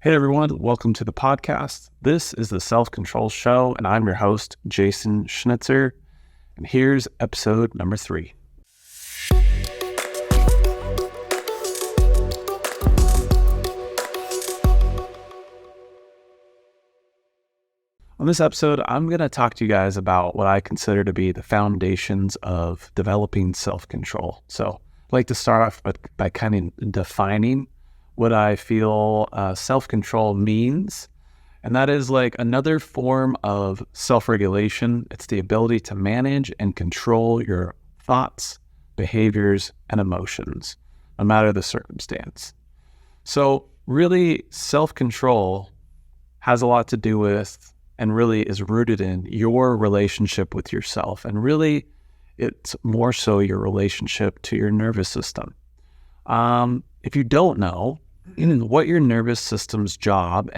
Hey everyone, welcome to the podcast. This is the Self-Control Show, and I'm your host, Jason Schnitzer. And here's episode number 3. On this episode, I'm going to talk to you guys about what I consider to be the foundations of developing self-control. So I'd like to start off by kind of defining what I feel self-control means. And that is like another form of self-regulation. It's the ability to manage and control your thoughts, behaviors, and emotions, no matter the circumstance. So really, self-control has a lot to do with and really is rooted in your relationship with yourself. And really, it's more so your relationship to your nervous system. If you don't know, what your nervous system's job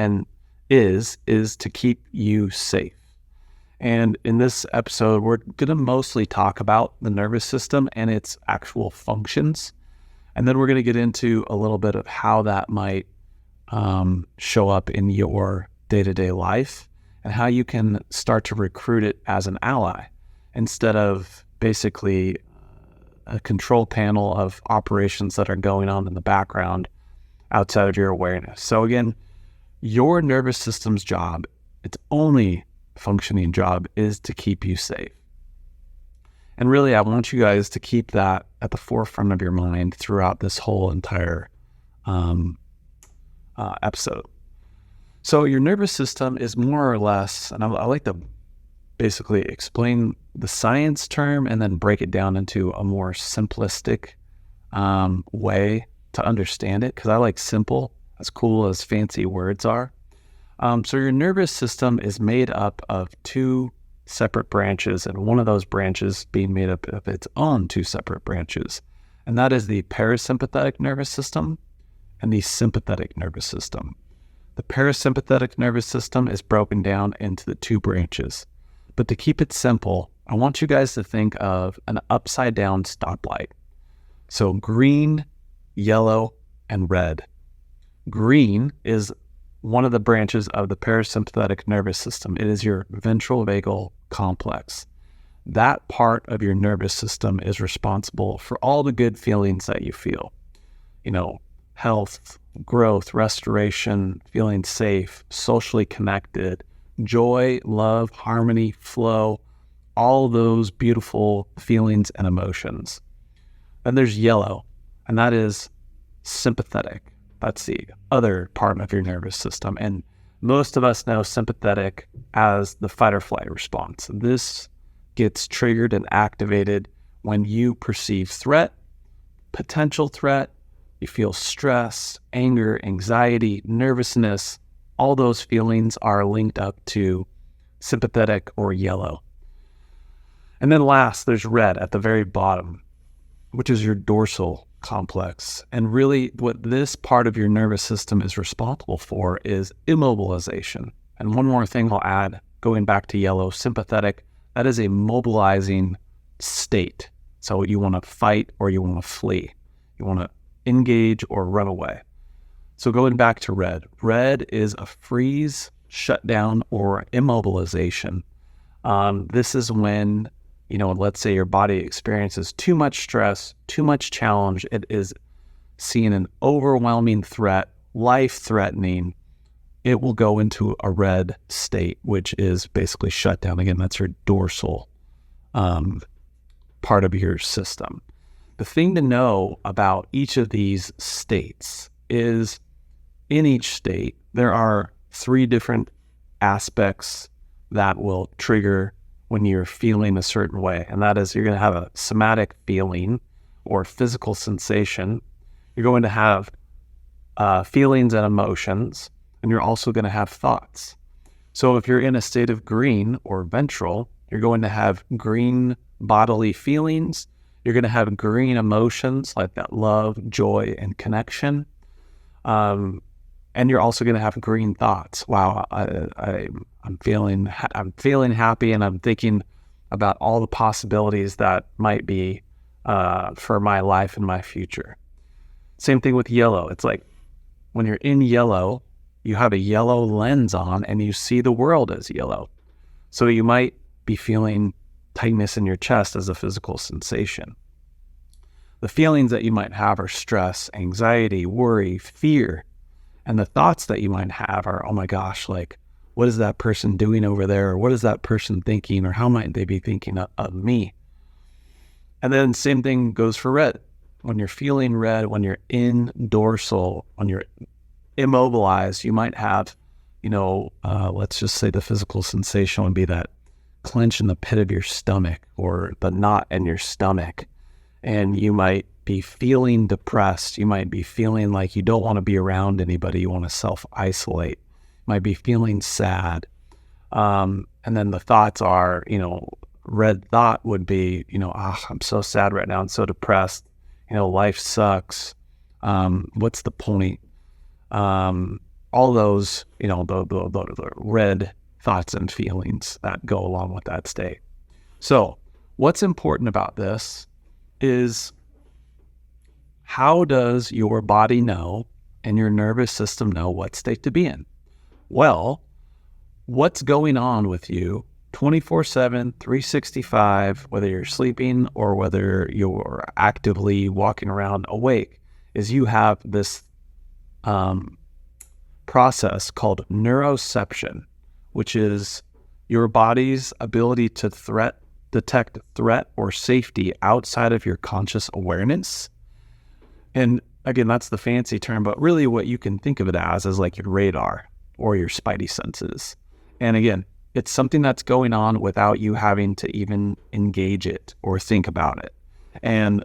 is to keep you safe. And in this episode, we're going to mostly talk about the nervous system and its actual functions. And then we're going to get into a little bit of how that might show up in your day-to-day life and how you can start to recruit it as an ally instead of basically a control panel of operations that are going on in the background outside of your awareness. So again, your nervous system's job, its only functioning job, is to keep you safe. And really, I want you guys to keep that at the forefront of your mind throughout this whole entire episode. So your nervous system is more or less, and I like to basically explain the science term and then break it down into a more simplistic way to understand it, because I like simple, as cool as fancy words are. So your nervous system is made up of 2 separate branches, and one of those branches being made up of its own 2 separate branches. And that is the parasympathetic nervous system and the sympathetic nervous system. The parasympathetic nervous system is broken down into the 2 branches. But to keep it simple, I want you guys to think of an upside down stoplight. So green, yellow, and red. Green is one of the branches of the parasympathetic nervous system. It is your ventral vagal complex. That part of your nervous system is responsible for all the good feelings that you feel. Health, growth, restoration, feeling safe, socially connected, joy, love, harmony, flow, all those beautiful feelings and emotions. Then there's yellow, and that is sympathetic. That's the other part of your nervous system. And most of us know sympathetic as the fight or flight response. This gets triggered and activated when you perceive threat, potential threat, you feel stress, anger, anxiety, nervousness. All those feelings are linked up to sympathetic or yellow. And then last, there's red at the very bottom, which is your dorsal complex. And really what this part of your nervous system is responsible for is immobilization. And one more thing I'll add, going back to yellow, sympathetic, that is a mobilizing state. So you want to fight or you want to flee. You want to engage or run away. So going back to red, red is a freeze, shutdown, or immobilization. This is when, let's say your body experiences too much stress, too much challenge. It is seeing an overwhelming threat, life-threatening. It will go into a red state, which is basically shut down. Again, that's your dorsal part of your system. The thing to know about each of these states is in each state, there are 3 different aspects that will trigger when you're feeling a certain way. And that is, you're going to have a somatic feeling or physical sensation. You're going to have feelings and emotions, and you're also going to have thoughts. So if you're in a state of green or ventral, you're going to have green bodily feelings. You're going to have green emotions like that love, joy, and connection. And you're also going to have green thoughts. Wow, I'm feeling happy, and I'm thinking about all the possibilities that might be for my life and my future. Same thing with yellow. It's like when you're in yellow, you have a yellow lens on and you see the world as yellow. So you might be feeling tightness in your chest as a physical sensation. The feelings that you might have are stress, anxiety, worry, fear. And the thoughts that you might have are, oh my gosh, like, what is that person doing over there? Or what is that person thinking? Or how might they be thinking of me? And then same thing goes for red. When you're feeling red, when you're in dorsal, when you're immobilized, you might have, let's just say the physical sensation would be that clench in the pit of your stomach or the knot in your stomach. And you might be feeling depressed. You might be feeling like you don't want to be around anybody. You want to self-isolate. You might be feeling sad. And then the thoughts are, red thought would be, I'm so sad right now. I'm so depressed. Life sucks. What's the point? All those, the red thoughts and feelings that go along with that state. So what's important about this is, how does your body know and your nervous system know what state to be in? Well, what's going on with you 24/7, 365, whether you're sleeping or whether you're actively walking around awake, is you have this process called neuroception, which is your body's ability to detect threat or safety outside of your conscious awareness. And again, that's the fancy term, but really what you can think of it as is like your radar or your spidey senses. And again, it's something that's going on without you having to even engage it or think about it. And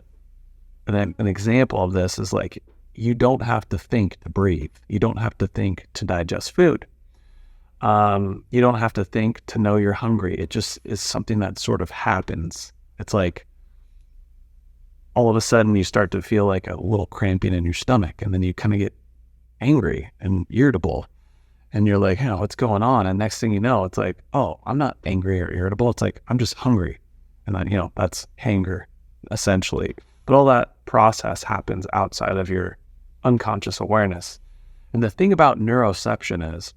an example of this is like, you don't have to think to breathe. You don't have to think to digest food. You don't have to think to know you're hungry. It just is something that sort of happens. It's like all of a sudden you start to feel like a little cramping in your stomach, and then you kind of get angry and irritable, and you're like, what's going on? And next thing you know, it's like, oh, I'm not angry or irritable. It's like, I'm just hungry. And then, that's hunger essentially. But all that process happens outside of your unconscious awareness. And the thing about neuroception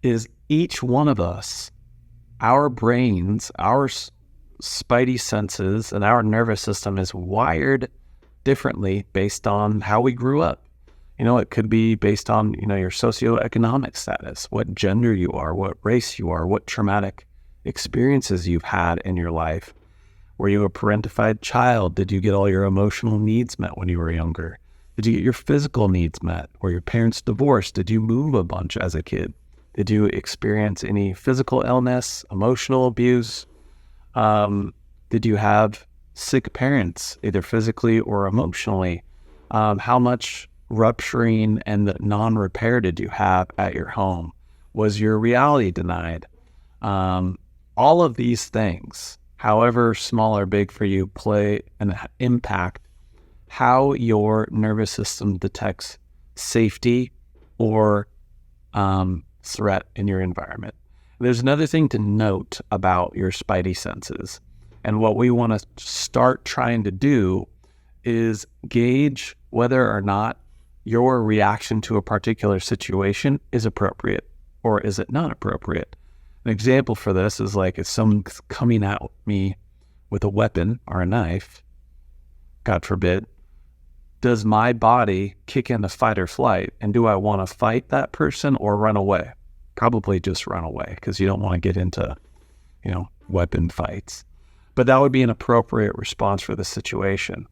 is each one of us, our brains, our spidey senses, and our nervous system is wired differently based on how we grew up. It could be based on, your socioeconomic status, what gender you are, what race you are, what traumatic experiences you've had in your life. Were you a parentified child? Did you get all your emotional needs met when you were younger? Did you get your physical needs met? Were your parents divorced? Did you move a bunch as a kid? Did you experience any physical illness, emotional abuse? Did you have sick parents, either physically or emotionally? How much rupturing and non-repair did you have at your home? Was your reality denied? All of these things, however small or big for you, play an impact how your nervous system detects safety or threat in your environment. There's another thing to note about your spidey senses. And what we want to start trying to do is gauge whether or not your reaction to a particular situation is appropriate or is it not appropriate. An example for this is like if someone's coming at me with a weapon or a knife, God forbid, does my body kick into fight or flight? And do I want to fight that person or run away? Probably just run away, because you don't want to get into, weapon fights. But that would be an appropriate response for the situation.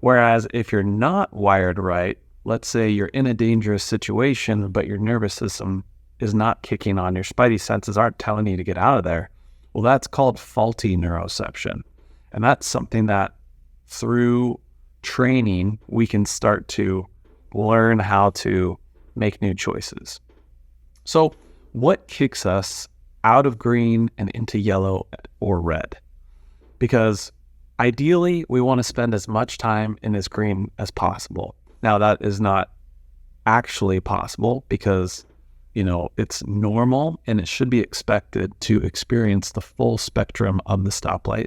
Whereas if you're not wired right, let's say you're in a dangerous situation, but your nervous system is not kicking on, your spidey senses aren't telling you to get out of there. Well, that's called faulty neuroception. And that's something that through training, we can start to learn how to make new choices. So what kicks us out of green and into yellow or red? Because ideally, we want to spend as much time in this green as possible. Now, that is not actually possible because, it's normal and it should be expected to experience the full spectrum of the stoplight,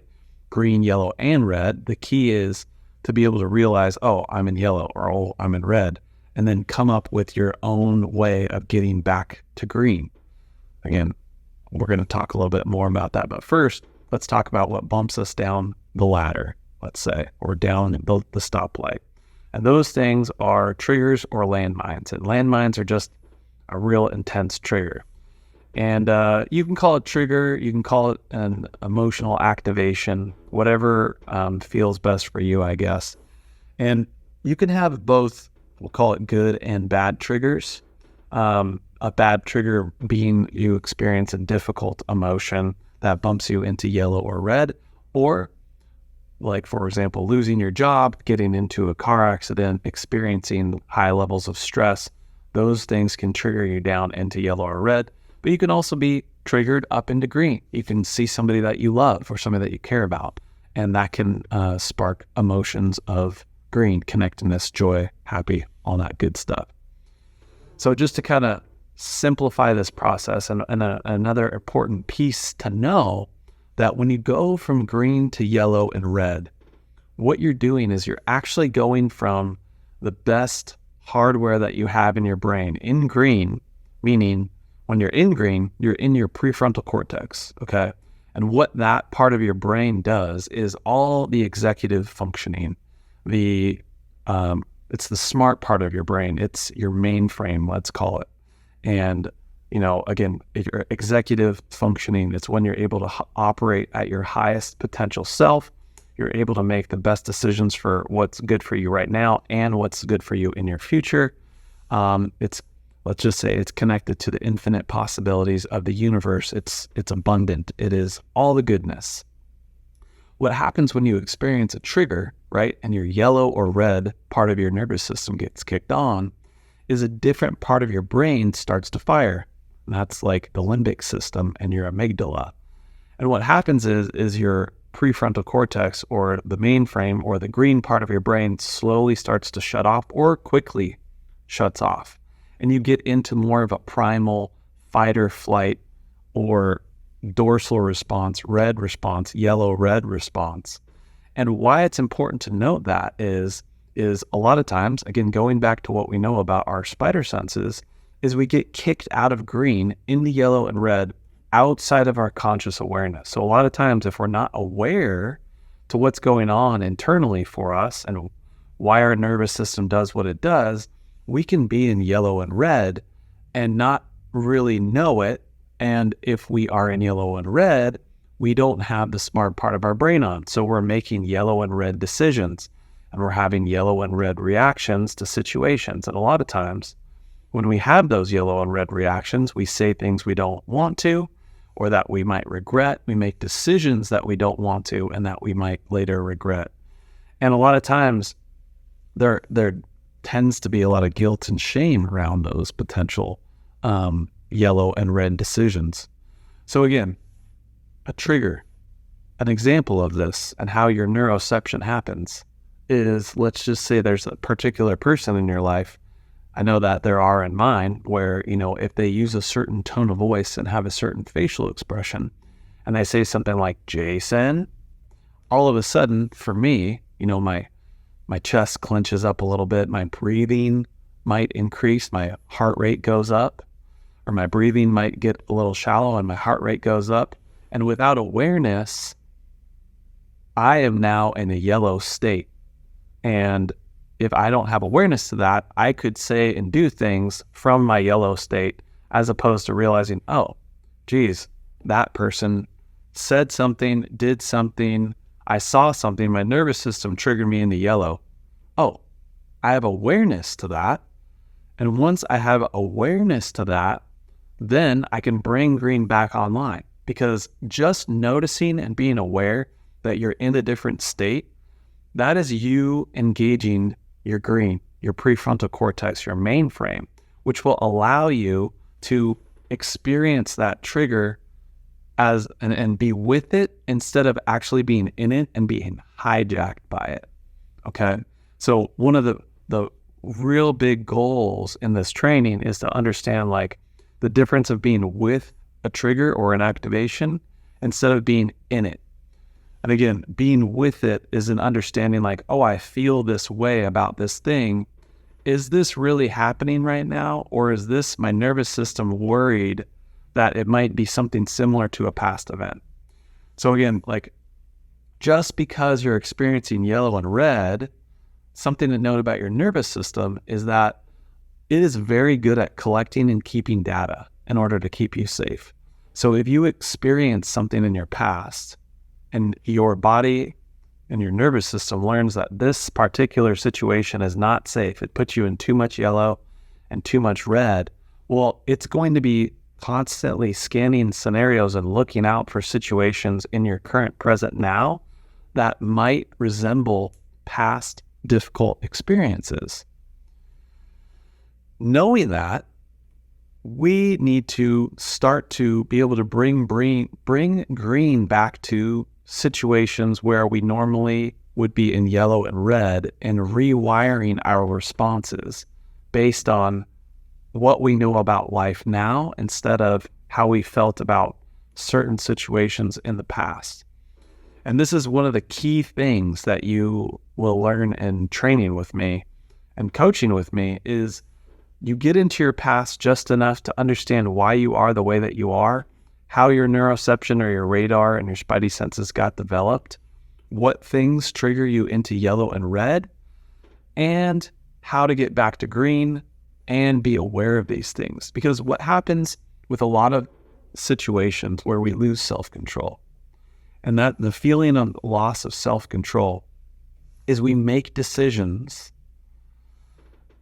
green, yellow, and red. The key is to be able to realize, oh, I'm in yellow or oh, I'm in red, and then come up with your own way of getting back to green. Again, we're going to talk a little bit more about that, but first, let's talk about what bumps us down the ladder, let's say, or down the stoplight. And those things are triggers or landmines. And landmines are just a real intense trigger. And you can call it trigger, you can call it an emotional activation, whatever feels best for you, I guess. And you can have both, we'll call it good and bad triggers. A bad trigger being you experience a difficult emotion that bumps you into yellow or red, or like, for example, losing your job, getting into a car accident, experiencing high levels of stress. Those things can trigger you down into yellow or red, but you can also be triggered up into green. You can see somebody that you love or somebody that you care about, and that can spark emotions of green, connectedness, joy, happy, all that good stuff. So just to kind of simplify this process, and another important piece to know, that when you go from green to yellow and red, what you're doing is you're actually going from the best hardware that you have in your brain in green, meaning when you're in green, you're in your prefrontal cortex, okay? And what that part of your brain does is all the executive functioning, it's the smart part of your brain. It's your mainframe, let's call it. And again, if you're executive functioning, it's when you're able to operate at your highest potential self. You're able to make the best decisions for what's good for you right now and what's good for you in your future. Let's just say it's connected to the infinite possibilities of the universe. It's abundant. It is all the goodness. What happens when you experience a trigger, right, and your yellow or red part of your nervous system gets kicked on, is a different part of your brain starts to fire. And that's like the limbic system and your amygdala. And what happens is your prefrontal cortex, or the mainframe, or the green part of your brain, slowly starts to shut off or quickly shuts off. And you get into more of a primal fight or flight, or dorsal response, red response, yellow, red response. And why it's important to note that is a lot of times, again, going back to what we know about our spider senses, is we get kicked out of green in the yellow and red outside of our conscious awareness. So a lot of times, if we're not aware to what's going on internally for us and why our nervous system does what it does, we can be in yellow and red and not really know it. And if we are in yellow and red, we don't have the smart part of our brain on. So we're making yellow and red decisions, and we're having yellow and red reactions to situations. And a lot of times, when we have those yellow and red reactions, we say things we don't want to, or that we might regret. We make decisions that we don't want to and that we might later regret. And a lot of times there tends to be a lot of guilt and shame around those potential yellow and red decisions. So again, a trigger, an example of this and how your neuroception happens is, let's just say there's a particular person in your life. I know that there are in mine where, if they use a certain tone of voice and have a certain facial expression, and they say something like Jason, all of a sudden for me, my chest clenches up a little bit, my breathing might increase, my heart rate goes up, or my breathing might get a little shallow and my heart rate goes up. And without awareness, I am now in a yellow state. And if I don't have awareness to that, I could say and do things from my yellow state, as opposed to realizing, oh, geez, that person said something, did something, I saw something, my nervous system triggered me into yellow. Oh, I have awareness to that. And once I have awareness to that, then I can bring green back online. Because just noticing and being aware that you're in a different state, that is you engaging your green, your prefrontal cortex, your mainframe, which will allow you to experience that trigger and be with it instead of actually being in it and being hijacked by it. Okay. So one of the real big goals in this training is to understand the difference of being with a trigger or an activation instead of being in it. And again, being with it is an understanding oh, I feel this way about this thing. is this really happening right now? Or is this my nervous system worried that it might be something similar to a past event? So again, like, just because you're experiencing yellow and red, something to note about your nervous system is that it is very good at collecting and keeping data in order to keep you safe. So if you experience something in your past and your body and your nervous system learns that this particular situation is not safe, it puts you in too much yellow and too much red, well, it's going to be constantly scanning scenarios and looking out for situations in your current present now that might resemble past difficult experiences. Knowing that, we need to start to be able to bring green back to situations where we normally would be in yellow and red, and rewiring our responses based on what we know about life now instead of how we felt about certain situations in the past. And this is one of the key things that you will learn in training with me and coaching with me is you get into your past just enough to understand why you are the way that you are, how your neuroception or your radar and your spidey senses got developed, what things trigger you into yellow and red, and how to get back to green and be aware of these things. Because what happens with a lot of situations where we lose self-control, and that the feeling of loss of self-control is we make decisions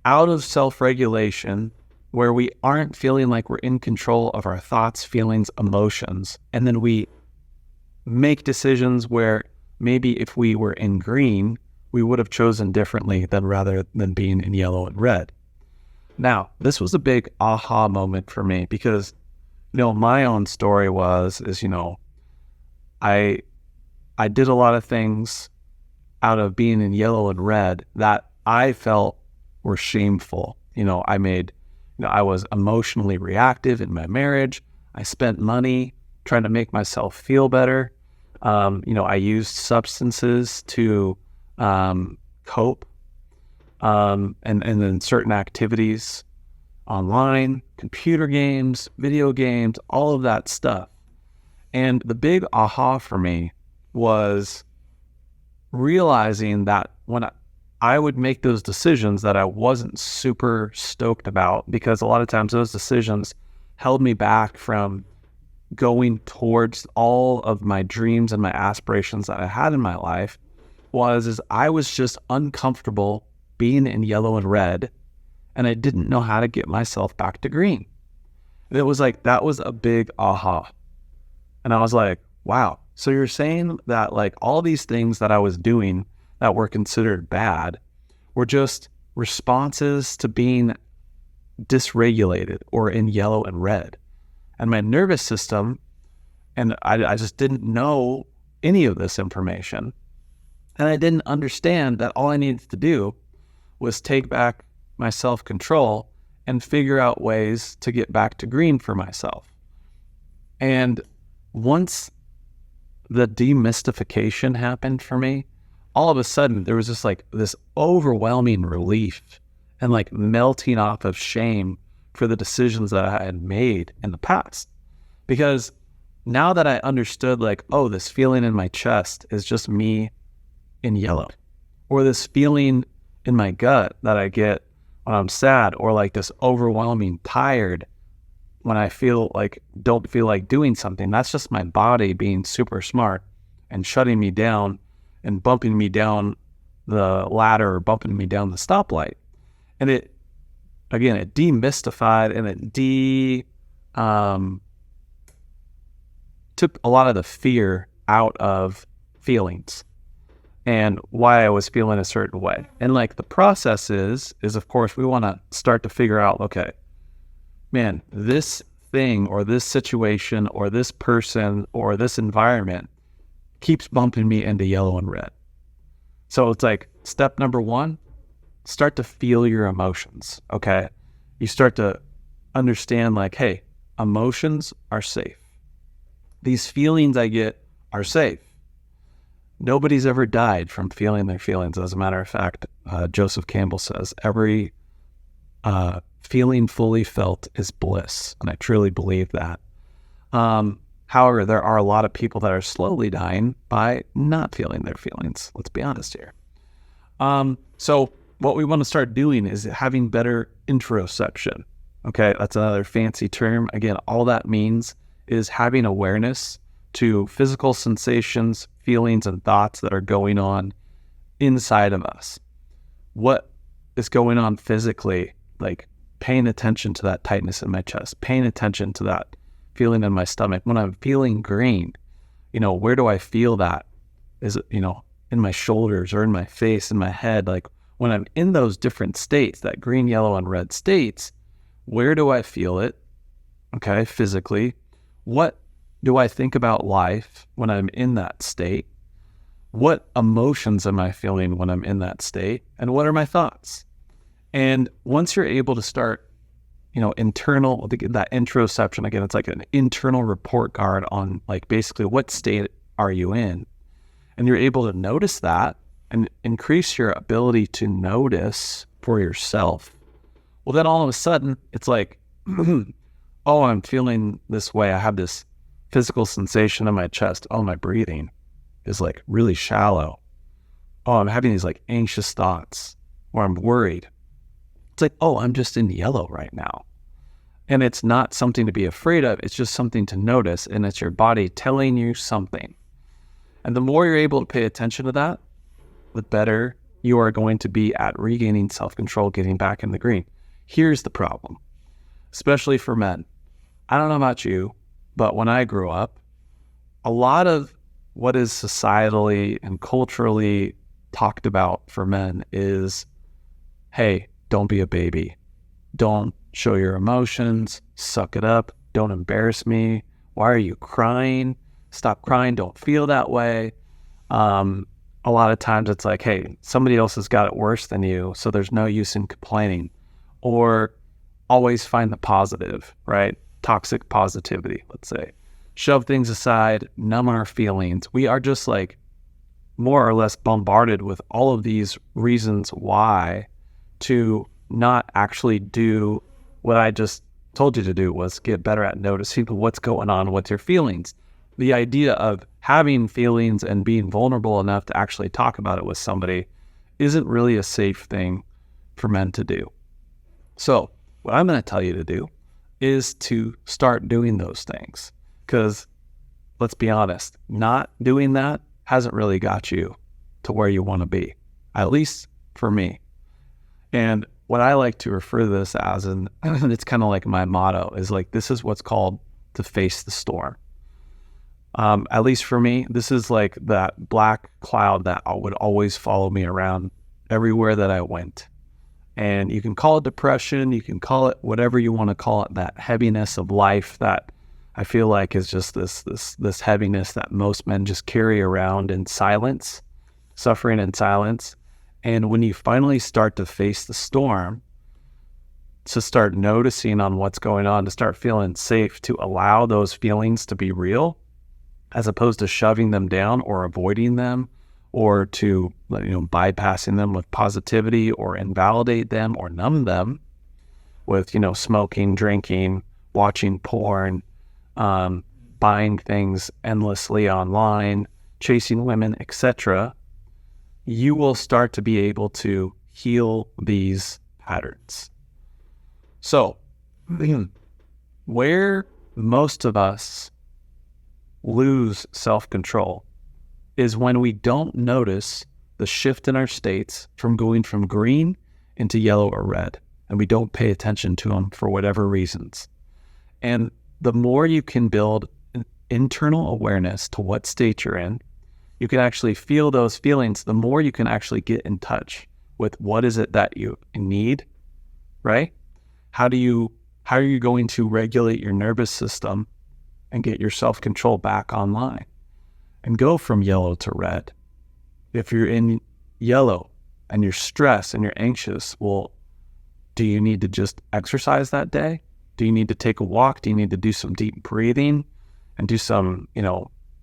out of self-regulation where we aren't feeling like we're in control of our thoughts, feelings, emotions. And then we make decisions where maybe if we were in green, we would have chosen differently than rather than being in yellow and red. Now, this was a big aha moment for me because, my own story is I did a lot of things out of being in yellow and red that I felt were shameful. I was emotionally reactive in my marriage. I spent money trying to make myself feel better. I used substances to cope, and then certain activities online, computer games, video games, all of that stuff. And the big aha for me was realizing that when I would make those decisions that I wasn't super stoked about, because a lot of times those decisions held me back from going towards all of my dreams and my aspirations that I had in my life, is I was just uncomfortable being in yellow and red, and I didn't know how to get myself back to green. And it was like, that was a big aha. And I was like, wow, so you're saying that like all these things that I was doing that were considered bad were just responses to being dysregulated or in yellow and red. And my nervous system, and I just didn't know any of this information. And I didn't understand that all I needed to do was take back my self-control and figure out ways to get back to green for myself. And once the demystification happened for me, all of a sudden there was just like this overwhelming relief and like melting off of shame for the decisions that I had made in the past. Because now that I understood like, oh, this feeling in my chest is just me in yellow, or this feeling in my gut that I get when I'm sad, or like this overwhelming tired when I don't feel like doing something, that's just my body being super smart and shutting me down and bumping me down the ladder or bumping me down the stoplight. And it demystified and it took a lot of the fear out of feelings and why I was feeling a certain way. And like the process is of course, we want to start to figure out, okay, man, this thing or this situation or this person or this environment keeps bumping me into yellow and red. So it's like step number one, start to feel your emotions, okay? You start to understand like, hey, emotions are safe. These feelings I get are safe. Nobody's ever died from feeling their feelings. As a matter of fact, Joseph Campbell says every feeling fully felt is bliss. And I truly believe that. However, there are a lot of people that are slowly dying by not feeling their feelings. Let's be honest here. So what we want to start doing is having better interoception. Okay, that's another fancy term. Again, all that means is having awareness to physical sensations, feelings, and thoughts that are going on inside of us. What is going on physically, like paying attention to that tightness in my chest, paying attention to that feeling in my stomach. When I'm feeling green, where do I feel that? Is it, in my shoulders or in my face, in my head? Like when I'm in those different states, that green, yellow, and red states, where do I feel it? Okay, physically. What do I think about life when I'm in that state? What emotions am I feeling when I'm in that state? And what are my thoughts? And once you're able to start, internal, that interoception, again, it's like an internal report card on like basically what state are you in? And you're able to notice that and increase your ability to notice for yourself. Well, then all of a sudden it's like, oh, I'm feeling this way. I have this physical sensation in my chest. Oh, my breathing is like really shallow. Oh, I'm having these like anxious thoughts, or I'm worried. It's like, oh, I'm just in yellow right now. And it's not something to be afraid of. It's just something to notice. And it's your body telling you something. And the more you're able to pay attention to that, the better you are going to be at regaining self-control, getting back in the green. Here's the problem, especially for men. I don't know about you, but when I grew up, a lot of what is societally and culturally talked about for men is, hey, don't be a baby. Don't show your emotions. Suck it up. Don't embarrass me. Why are you crying? Stop crying. Don't feel that way. A lot of times it's like, hey, somebody else has got it worse than you, so there's no use in complaining. Or always find the positive, right? Toxic positivity, let's say. Shove things aside, numb our feelings. We are just like more or less bombarded with all of these reasons why to not actually do what I just told you to do, was get better at noticing what's going on with your feelings. The idea of having feelings and being vulnerable enough to actually talk about it with somebody isn't really a safe thing for men to do. So what I'm going to tell you to do is to start doing those things. Because let's be honest, not doing that hasn't really got you to where you want to be, at least for me. And what I like to refer to this as, and it's kind of like my motto, is like, this is what's called to face the storm. At least for me, this is like that black cloud that would always follow me around everywhere that I went. And you can call it depression, you can call it whatever you want to call it, that heaviness of life that I feel like is just this heaviness that most men just carry around in silence, suffering in silence. And when you finally start to face the storm, to start noticing on what's going on, to start feeling safe, to allow those feelings to be real, as opposed to shoving them down or avoiding them, or to bypassing them with positivity, or invalidate them or numb them with smoking, drinking, watching porn, buying things endlessly online, chasing women, etc. You will start to be able to heal these patterns. So, where most of us lose self-control is when we don't notice the shift in our states from going from green into yellow or red, and we don't pay attention to them for whatever reasons. And the more you can build an internal awareness to what state you're in, you can actually feel those feelings, the more you can actually get in touch with what is it that you need, right? How are you going to regulate your nervous system and get your self-control back online and go from yellow to red? If you're in yellow and you're stressed and you're anxious, well, do you need to just exercise that day? Do you need to take a walk? Do you need to do some deep breathing and do some,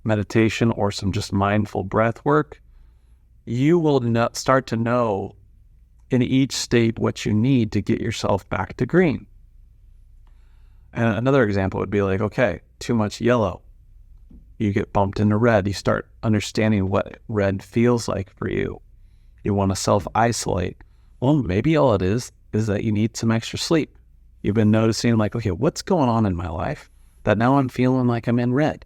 meditation or some just mindful breath work? You will start to know in each state what you need to get yourself back to green. And another example would be like, okay, too much yellow. You get bumped into red. You start understanding what red feels like for you. You want to self-isolate. Well, maybe all it is that you need some extra sleep. You've been noticing like, okay, what's going on in my life that now I'm feeling like I'm in red?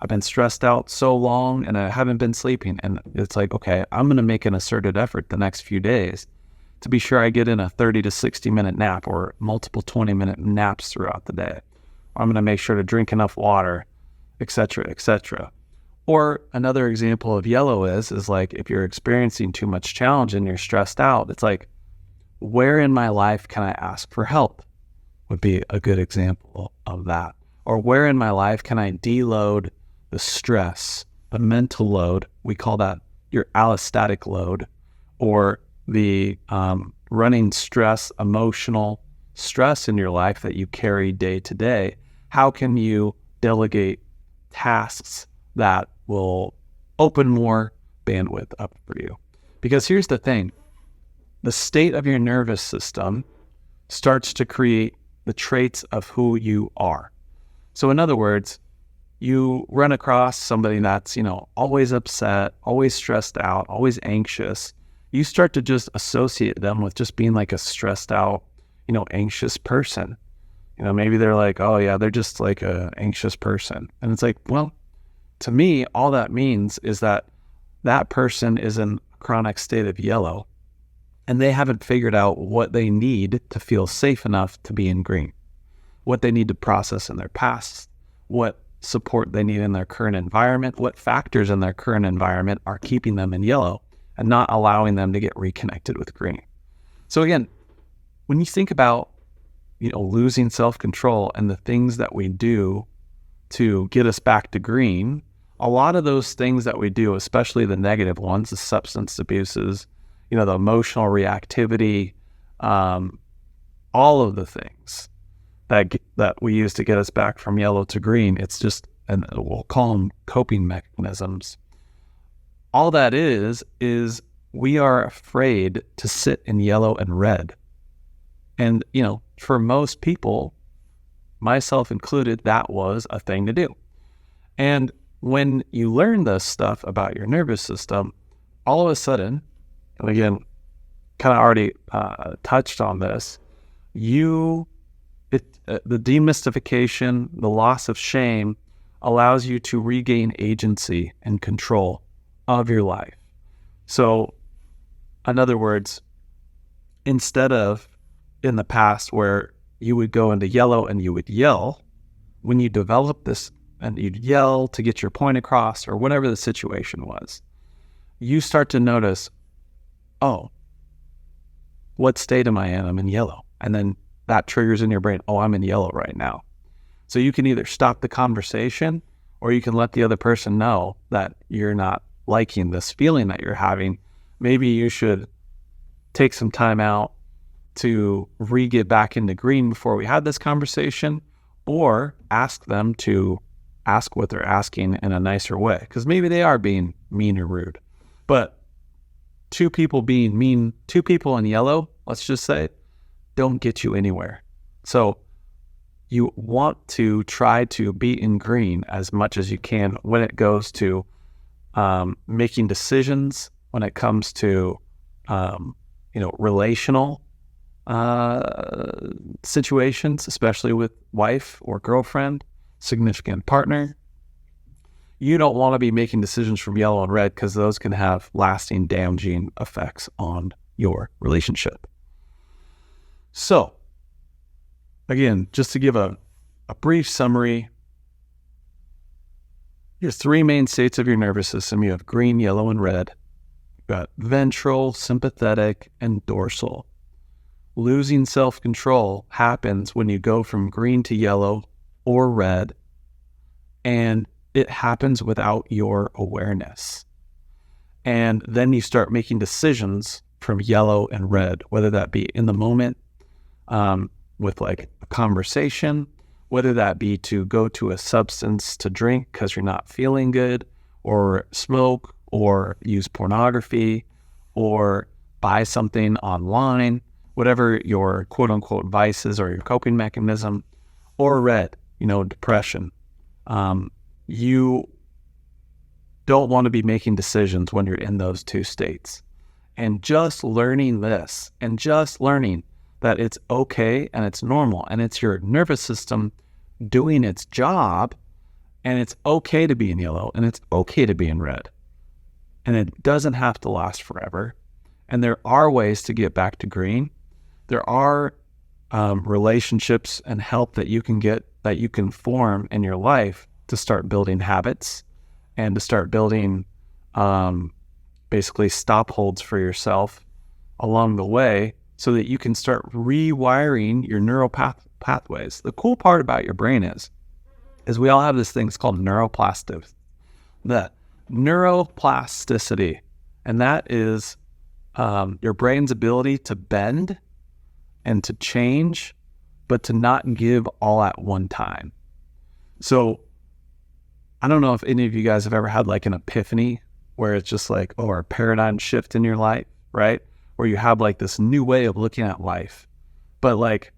I've been stressed out so long and I haven't been sleeping. And it's like, okay, I'm going to make an asserted effort the next few days to be sure I get in a 30 to 60 minute nap or multiple 20-minute naps throughout the day. I'm going to make sure to drink enough water, etc., etc. Or another example of yellow is like if you're experiencing too much challenge and you're stressed out, it's like, where in my life can I ask for help? Would be a good example of that. Or where in my life can I deload the stress, the mental load? We call that your allostatic load, or the running stress, emotional stress in your life that you carry day to day. How can you delegate tasks that will open more bandwidth up for you? Because here's the thing, the state of your nervous system starts to create the traits of who you are. So in other words, you run across somebody that's, always upset, always stressed out, always anxious. You start to just associate them with just being like a stressed out, anxious person. Maybe they're like, oh yeah, they're just like a anxious person. And it's like, well, to me, all that means is that that person is in a chronic state of yellow and they haven't figured out what they need to feel safe enough to be in green, what they need to process in their past, what support they need in their current environment, what factors in their current environment are keeping them in yellow and not allowing them to get reconnected with green. So again, when you think about, losing self-control and the things that we do to get us back to green, a lot of those things that we do, especially the negative ones, the substance abuses, the emotional reactivity, all of the things that we use to get us back from yellow to green, it's just, and we'll call them coping mechanisms. All that is we are afraid to sit in yellow and red. And, for most people, myself included, that was a thing to do. And when you learn this stuff about your nervous system, all of a sudden, and again, kind of already touched on this, the demystification, the loss of shame allows you to regain agency and control of your life. So, in other words, instead of in the past where you would go into yellow and you would yell, when you develop this and you'd yell to get your point across or whatever the situation was, you start to notice, oh, what state am I in? I'm in yellow. And then that triggers in your brain, oh, I'm in yellow right now. So you can either stop the conversation or you can let the other person know that you're not liking this feeling that you're having. Maybe you should take some time out to get back into green before we had this conversation, or ask them to ask what they're asking in a nicer way, because maybe they are being mean or rude. But two people being mean, two people in yellow, let's just say, don't get you anywhere. So you want to try to be in green as much as you can when it goes to making decisions, when it comes to relational situations, especially with wife or girlfriend, significant partner. You don't want to be making decisions from yellow and red because those can have lasting damaging effects on your relationship. So, again, just to give a brief summary, your three main states of your nervous system, you have green, yellow, and red. You've got ventral, sympathetic, and dorsal. Losing self-control happens when you go from green to yellow or red, and it happens without your awareness. And then you start making decisions from yellow and red, whether that be in the moment with like a conversation, whether that be to go to a substance to drink because you're not feeling good, or smoke, or use pornography, or buy something online, whatever your quote unquote vices or your coping mechanism, or red, depression. You don't want to be making decisions when you're in those two states. And just learning this and just learning that it's okay and it's normal and it's your nervous system doing its job, and it's okay to be in yellow and it's okay to be in red. And it doesn't have to last forever. And there are ways to get back to green. There are relationships and help that you can get, that you can form in your life to start building habits and to start building basically stop holds for yourself along the way so that you can start rewiring your neural pathways. The cool part about your brain is we all have this thing that's called neuroplasticity. And that is your brain's ability to bend and to change, but to not give all at one time. So I don't know if any of you guys have ever had like an epiphany where it's just like, or a paradigm shift in your life, right? Where you have like this new way of looking at life. But like,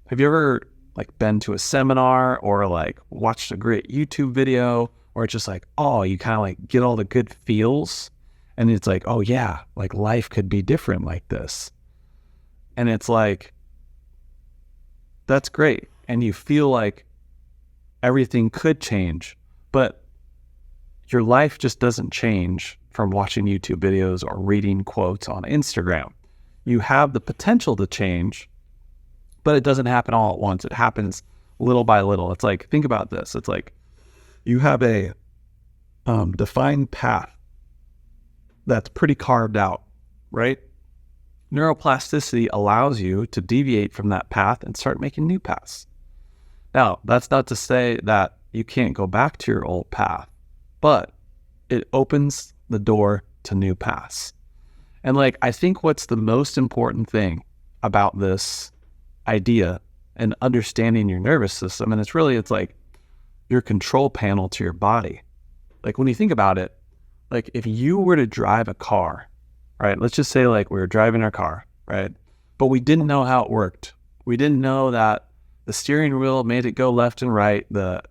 have you ever like been to a seminar or like watched a great YouTube video where it's just like, oh, you kind of like get all the good feels and it's like, oh yeah, like life could be different like this. And it's like, that's great. And you feel like everything could change, but your life just doesn't change from watching YouTube videos or reading quotes on Instagram. You have the potential to change, but it doesn't happen all at once. It happens little by little. It's like, think about this. It's like you have a defined path that's pretty carved out, right? Neuroplasticity allows you to deviate from that path and start making new paths. Now, that's not to say that you can't go back to your old path, but it opens the door to new paths. And like, I think what's the most important thing about this idea and understanding your nervous system, and it's like your control panel to your body. Like when you think about it, like if you were to drive a car, right? Let's just say like we were driving our car, right? But we didn't know how it worked. We didn't know that the steering wheel made it go left and right. The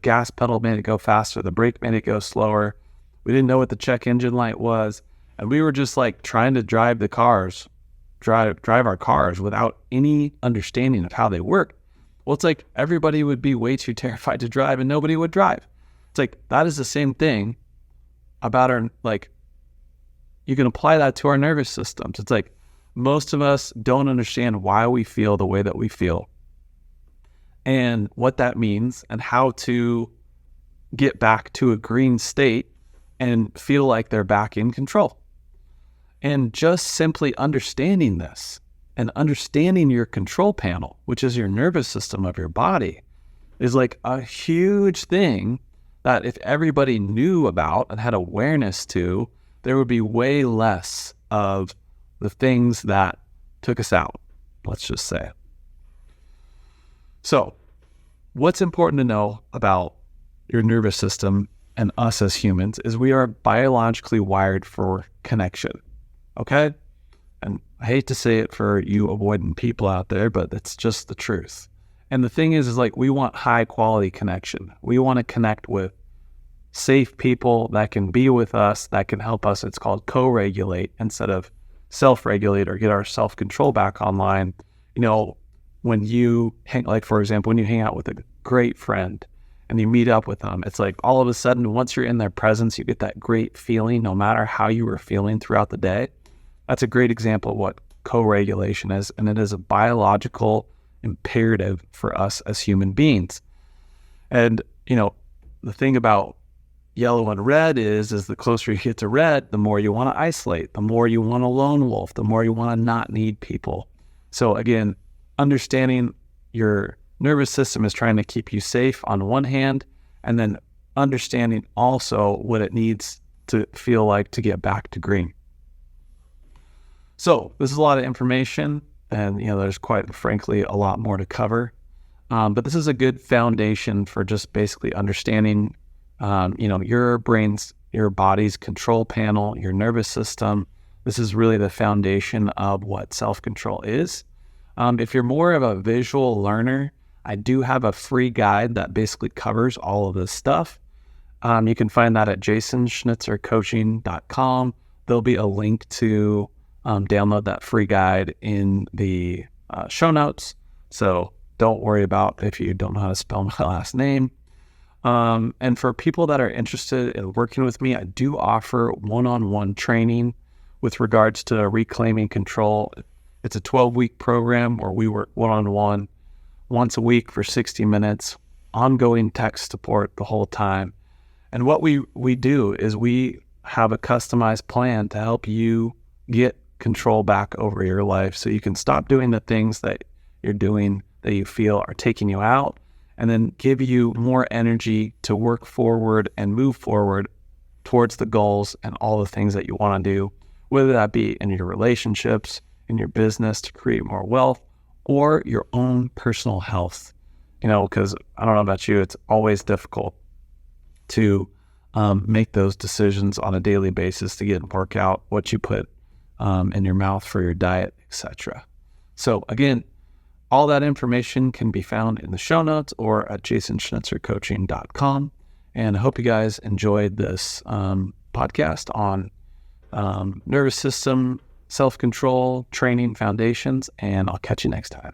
gas pedal made it go faster. The brake made it go slower. We didn't know what the check engine light was. And we were just like trying to drive our cars without any understanding of how they work. Well, it's like everybody would be way too terrified to drive and nobody would drive. It's like, that is the same thing about our, like, you can apply that to our nervous systems. It's like most of us don't understand why we feel the way that we feel and what that means and how to get back to a green state and feel like they're back in control. And just simply understanding this and understanding your control panel, which is your nervous system of your body, is like a huge thing that if everybody knew about and had awareness to, there would be way less of the things that took us out, let's just say. So what's important to know about your nervous system and us as humans is we are biologically wired for connection, okay? And I hate to say it for you avoidant people out there, but it's just the truth. And the thing is like we want high quality connection. We want to connect with safe people that can be with us, that can help us. It's called co-regulate instead of self-regulate or get our self-control back online. When you for example, when you hang out with a great friend and you meet up with them, it's like all of a sudden, once you're in their presence, you get that great feeling no matter how you were feeling throughout the day. That's a great example of what co-regulation is. And it is a biological imperative for us as human beings. And, the thing about yellow and red is the closer you get to red, the more you want to isolate, the more you want a lone wolf, the more you want to not need people. So again, understanding your nervous system is trying to keep you safe on one hand, and then understanding also what it needs to feel like to get back to green. So this is a lot of information, and there's quite frankly a lot more to cover. But this is a good foundation for just basically understanding your body's control panel, your nervous system, This is really the foundation of what self-control is. If you're more of a visual learner, I do have a free guide that basically covers all of this stuff. You can find that at jasonschnitzercoaching.com. There'll be a link to download that free guide in the show notes. So don't worry about if you don't know how to spell my last name. And for people that are interested in working with me, I do offer one-on-one training with regards to reclaiming control. It's a 12-week program where we work one-on-one once a week for 60 minutes, ongoing tech support the whole time. And what we do is we have a customized plan to help you get control back over your life so you can stop doing the things that you're doing that you feel are taking you out, and then give you more energy to work forward and move forward towards the goals and all the things that you want to do, whether that be in your relationships, in your business to create more wealth, or your own personal health. Because I don't know about you, it's always difficult to make those decisions on a daily basis to get and work out what you put in your mouth for your diet, etc. So again, all that information can be found in the show notes or at jasonschnitzercoaching.com. And I hope you guys enjoyed this podcast on nervous system, self-control, training foundations, and I'll catch you next time.